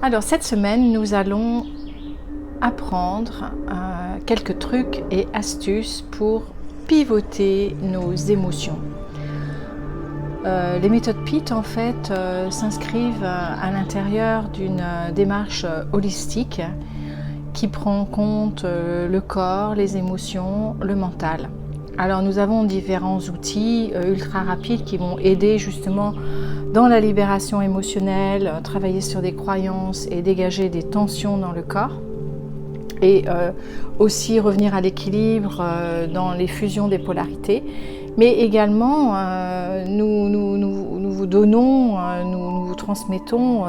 Alors cette semaine, nous allons apprendre quelques trucs et astuces pour pivoter nos émotions. Les méthodes PIT en fait s'inscrivent à l'intérieur d'une démarche holistique qui prend en compte le corps, les émotions, le mental. Alors nous avons différents outils ultra rapides qui vont aider justement dans la libération émotionnelle, travailler sur des croyances et dégager des tensions dans le corps. Et aussi revenir à l'équilibre dans les fusions des polarités. Mais également, nous vous donnons, nous vous transmettons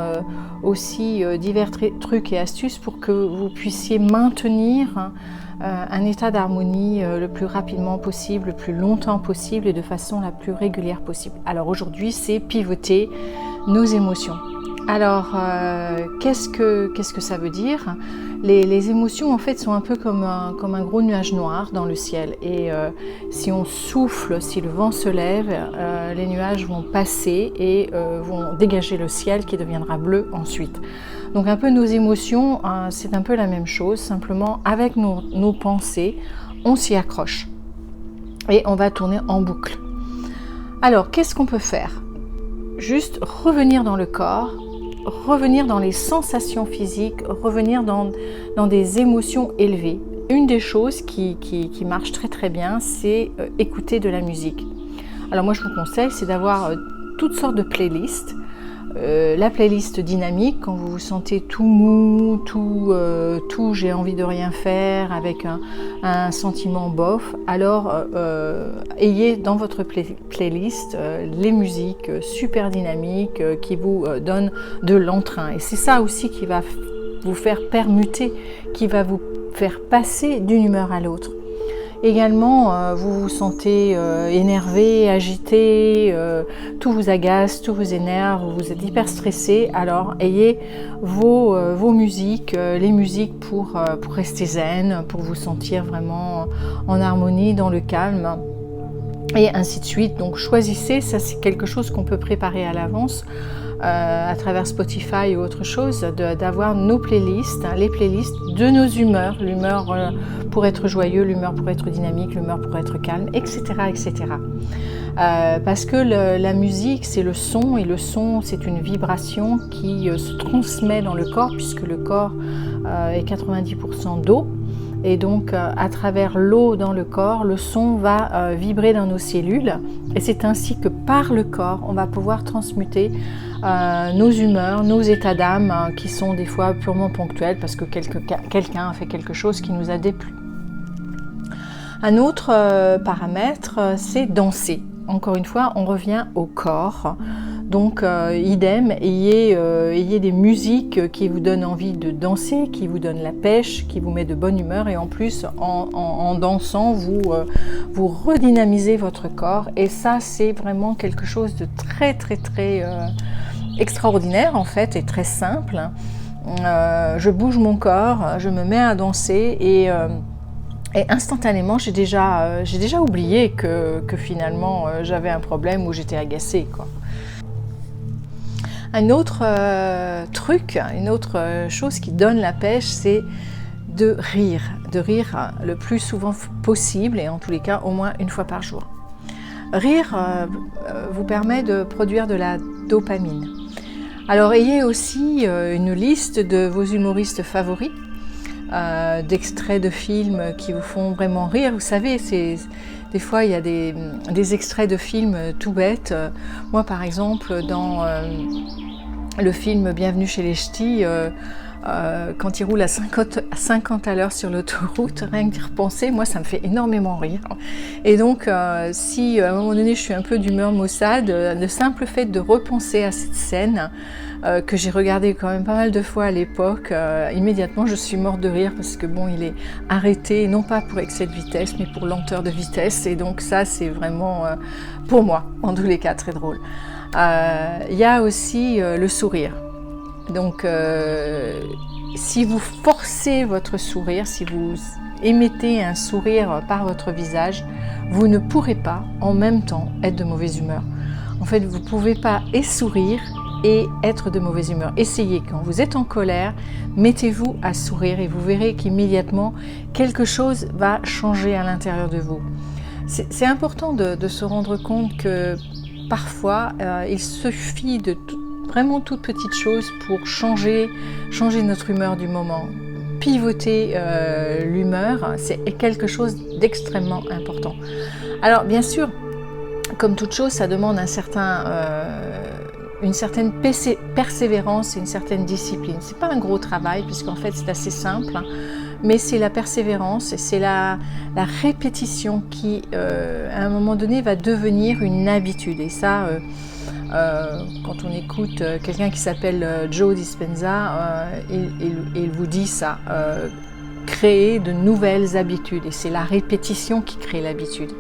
aussi divers trucs et astuces pour que vous puissiez maintenir un état d'harmonie le plus rapidement possible, le plus longtemps possible et de façon la plus régulière possible. Alors aujourd'hui, c'est pivoter nos émotions. Alors, qu'est-ce que ça veut dire ? Les émotions, en fait, sont un peu comme un gros nuage noir dans le ciel. Et si on souffle, si le vent se lève, les nuages vont passer et vont dégager le ciel qui deviendra bleu ensuite. Donc, un peu nos émotions, c'est un peu la même chose. Simplement, avec nos pensées, on s'y accroche. Et on va tourner en boucle. Alors, qu'est-ce qu'on peut faire ? Juste revenir dans le corps, revenir dans les sensations physiques, revenir dans des émotions élevées. Une des choses qui marche très très bien, c'est écouter de la musique. Alors moi je vous conseille, c'est d'avoir toutes sortes de playlists. La playlist dynamique, quand vous vous sentez tout mou, tout j'ai envie de rien faire, avec un sentiment bof, alors ayez dans votre playlist les musiques super dynamiques qui vous donnent de l'entrain. Et c'est ça aussi qui va vous faire permuter, qui va vous faire passer d'une humeur à l'autre. Également, vous vous sentez énervé, agité, tout vous agace, tout vous énerve, vous êtes hyper stressé, alors ayez vos musiques, les musiques pour rester zen, pour vous sentir vraiment en harmonie, dans le calme, et ainsi de suite. Donc choisissez, ça c'est quelque chose qu'on peut préparer à l'avance, à travers Spotify ou autre chose, d'avoir nos playlists, les playlists de nos humeurs, l'humeur pour être joyeux, l'humeur pour être dynamique, l'humeur pour être calme, etc. etc. Parce que la musique, c'est le son, et le son, c'est une vibration qui se transmet dans le corps, puisque le corps est 90% d'eau. Et donc, à travers l'eau dans le corps, le son va vibrer dans nos cellules. Et c'est ainsi que par le corps, on va pouvoir transmuter nos humeurs, nos états d'âme, qui sont des fois purement ponctuels parce que quelqu'un a fait quelque chose qui nous a déplu. Un autre paramètre, c'est danser. Encore une fois, on revient au corps. Donc, idem, ayez des musiques qui vous donnent envie de danser, qui vous donnent la pêche, qui vous met de bonne humeur. Et en plus, en dansant, vous redynamisez votre corps. Et ça, c'est vraiment quelque chose de très, très, très extraordinaire, en fait, et très simple. Je bouge mon corps, je me mets à danser et instantanément, j'ai déjà oublié que finalement, j'avais un problème ou j'étais agacée, quoi. Un autre truc, une autre chose qui donne la pêche, c'est de rire le plus souvent possible, et en tous les cas au moins une fois par jour. Rire vous permet de produire de la dopamine. Alors ayez aussi une liste de vos humoristes favoris, d'extraits de films qui vous font vraiment rire. Vous savez, des fois il y a des extraits de films tout bêtes. Moi par exemple, dans le film Bienvenue chez les Ch'tis, quand il roule à 50 à l'heure sur l'autoroute, rien que d'y repenser, moi ça me fait énormément rire. Et donc si à un moment donné je suis un peu d'humeur maussade, le simple fait de repenser à cette scène que j'ai regardée quand même pas mal de fois à l'époque, immédiatement je suis morte de rire, parce que bon, il est arrêté non pas pour excès de vitesse mais pour lenteur de vitesse, et donc ça c'est vraiment pour moi en tous les cas très drôle. Il y a aussi le sourire. Donc, si vous forcez votre sourire, si vous émettez un sourire par votre visage, vous ne pourrez pas en même temps être de mauvaise humeur. En fait, vous ne pouvez pas et sourire et être de mauvaise humeur. Essayez, quand vous êtes en colère, mettez-vous à sourire et vous verrez qu'immédiatement quelque chose va changer à l'intérieur de vous. C'est important de se rendre compte que parfois il suffit de vraiment toutes petites choses pour changer notre humeur du moment. Pivoter l'humeur, c'est quelque chose d'extrêmement important. Alors bien sûr, comme toute chose, ça demande une certaine persévérance et une certaine discipline. C'est pas un gros travail puisqu'en fait c'est assez simple, mais c'est la persévérance et c'est la répétition qui à un moment donné va devenir une habitude. Et ça, quand on écoute quelqu'un qui s'appelle Joe Dispenza, il vous dit ça, créer de nouvelles habitudes, et c'est la répétition qui crée l'habitude.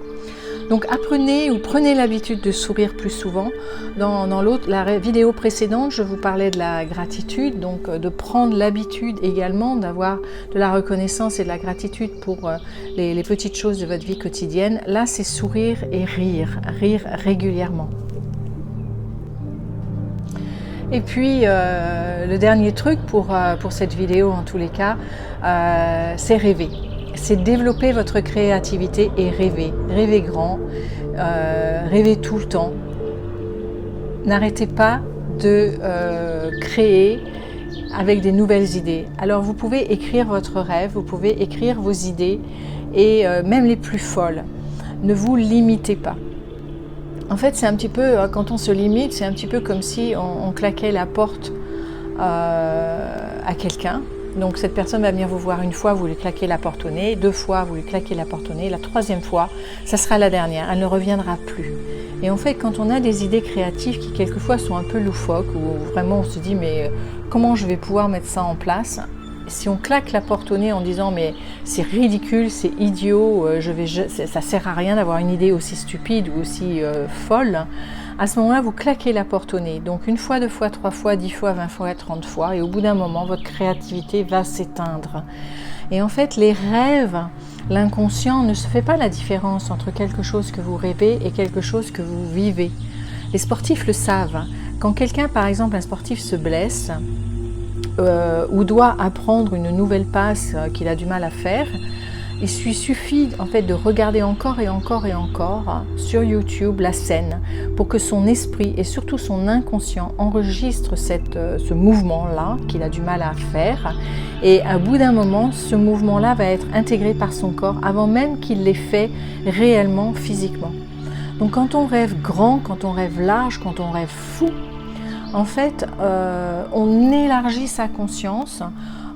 Donc apprenez ou prenez l'habitude de sourire plus souvent. Dans la vidéo précédente, je vous parlais de la gratitude, donc de prendre l'habitude également d'avoir de la reconnaissance et de la gratitude pour les petites choses de votre vie quotidienne. Là, c'est sourire et rire régulièrement. Et puis, le dernier truc pour cette vidéo, en tous les cas, c'est rêver. C'est développer votre créativité et rêver. Rêver grand, rêver tout le temps. N'arrêtez pas de créer avec des nouvelles idées. Alors, vous pouvez écrire votre rêve, vous pouvez écrire vos idées, et même les plus folles. Ne vous limitez pas. En fait, c'est un petit peu, quand on se limite, c'est un petit peu comme si on claquait la porte à quelqu'un. Donc cette personne va venir vous voir une fois, vous lui claquez la porte au nez, 2 fois, vous lui claquez la porte au nez, la 3e fois, ça sera la dernière, elle ne reviendra plus. Et en fait, quand on a des idées créatives qui quelquefois sont un peu loufoques, où vraiment on se dit mais comment je vais pouvoir mettre ça en place ? Si on claque la porte au nez en disant mais c'est ridicule, c'est idiot, ça sert à rien d'avoir une idée aussi stupide ou aussi folle, à ce moment-là vous claquez la porte au nez. Donc 1 fois, 2 fois, 3 fois, 10 fois, 20 fois, 30 fois, et au bout d'un moment votre créativité va s'éteindre. Et en fait les rêves, l'inconscient ne se fait pas la différence entre quelque chose que vous rêvez et quelque chose que vous vivez. Les sportifs le savent. Quand quelqu'un, par exemple un sportif se blesse, ou doit apprendre une nouvelle passe qu'il a du mal à faire, il suffit en fait de regarder encore et encore et encore sur YouTube la scène pour que son esprit et surtout son inconscient enregistre ce mouvement-là qu'il a du mal à faire, et à bout d'un moment ce mouvement-là va être intégré par son corps avant même qu'il l'ait fait réellement physiquement. Donc quand on rêve grand, quand on rêve large, quand on rêve fou, en fait, on élargit sa conscience,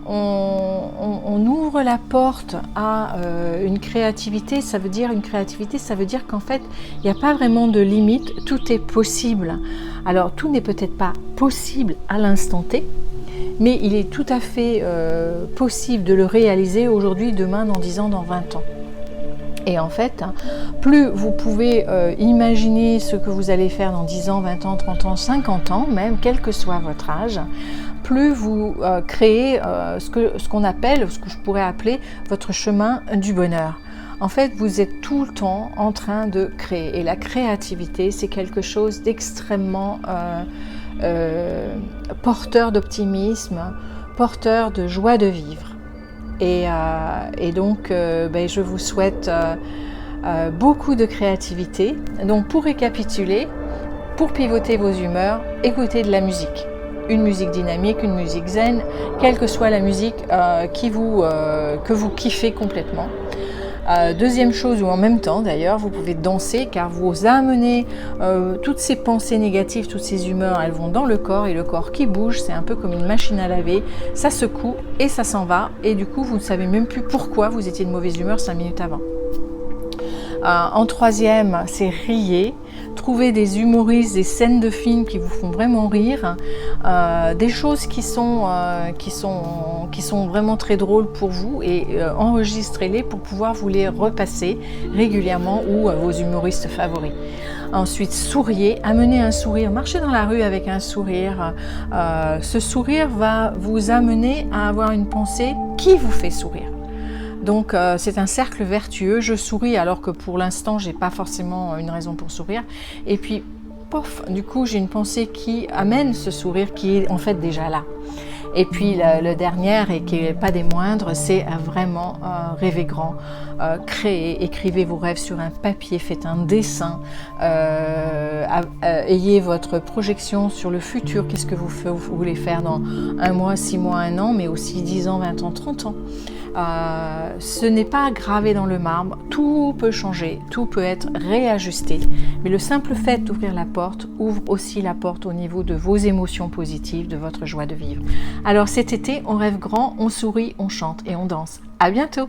on ouvre la porte à une créativité. Ça veut dire qu'en fait, il n'y a pas vraiment de limite, tout est possible. Alors, tout n'est peut-être pas possible à l'instant T, mais il est tout à fait possible de le réaliser aujourd'hui, demain, dans 10 ans, dans 20 ans. Et en fait, plus vous pouvez imaginer ce que vous allez faire dans 10 ans, 20 ans, 30 ans, 50 ans, même, quel que soit votre âge, plus vous créez ce que je pourrais appeler votre chemin du bonheur. En fait, vous êtes tout le temps en train de créer. Et la créativité, c'est quelque chose d'extrêmement porteur d'optimisme, porteur de joie de vivre. Et donc, je vous souhaite beaucoup de créativité. Donc, pour récapituler, pour pivoter vos humeurs, écoutez de la musique. Une musique dynamique, une musique zen, quelle que soit la musique que vous kiffez complètement. Deuxième chose, ou en même temps d'ailleurs, vous pouvez danser car vous amenez toutes ces pensées négatives, toutes ces humeurs, elles vont dans le corps, et le corps qui bouge, c'est un peu comme une machine à laver, ça secoue et ça s'en va, et du coup vous ne savez même plus pourquoi vous étiez de mauvaise humeur 5 minutes avant. En troisième, c'est riez. Trouvez des humoristes, des scènes de films qui vous font vraiment rire, des choses qui sont vraiment très drôles pour vous, et enregistrez-les pour pouvoir vous les repasser régulièrement, ou à vos humoristes favoris. Ensuite, souriez, amenez un sourire, marchez dans la rue avec un sourire. Ce sourire va vous amener à avoir une pensée qui vous fait sourire. Donc c'est un cercle vertueux. Je souris alors que pour l'instant j'ai pas forcément une raison pour sourire. Et puis pof, du coup j'ai une pensée qui amène ce sourire qui est en fait déjà là. Et puis le dernier, et qui n'est pas des moindres, c'est vraiment rêver grand, créer, écrivez vos rêves sur un papier, faites un dessin, ayez votre projection sur le futur, qu'est-ce que vous voulez faire dans 1 mois, 6 mois, 1 an, mais aussi 10 ans, 20 ans, 30 ans. Ce n'est pas gravé dans le marbre, tout peut changer, tout peut être réajusté, mais le simple fait d'ouvrir la porte ouvre aussi la porte au niveau de vos émotions positives, de votre joie de vivre. Alors cet été, on rêve grand, on sourit, on chante et on danse. À bientôt!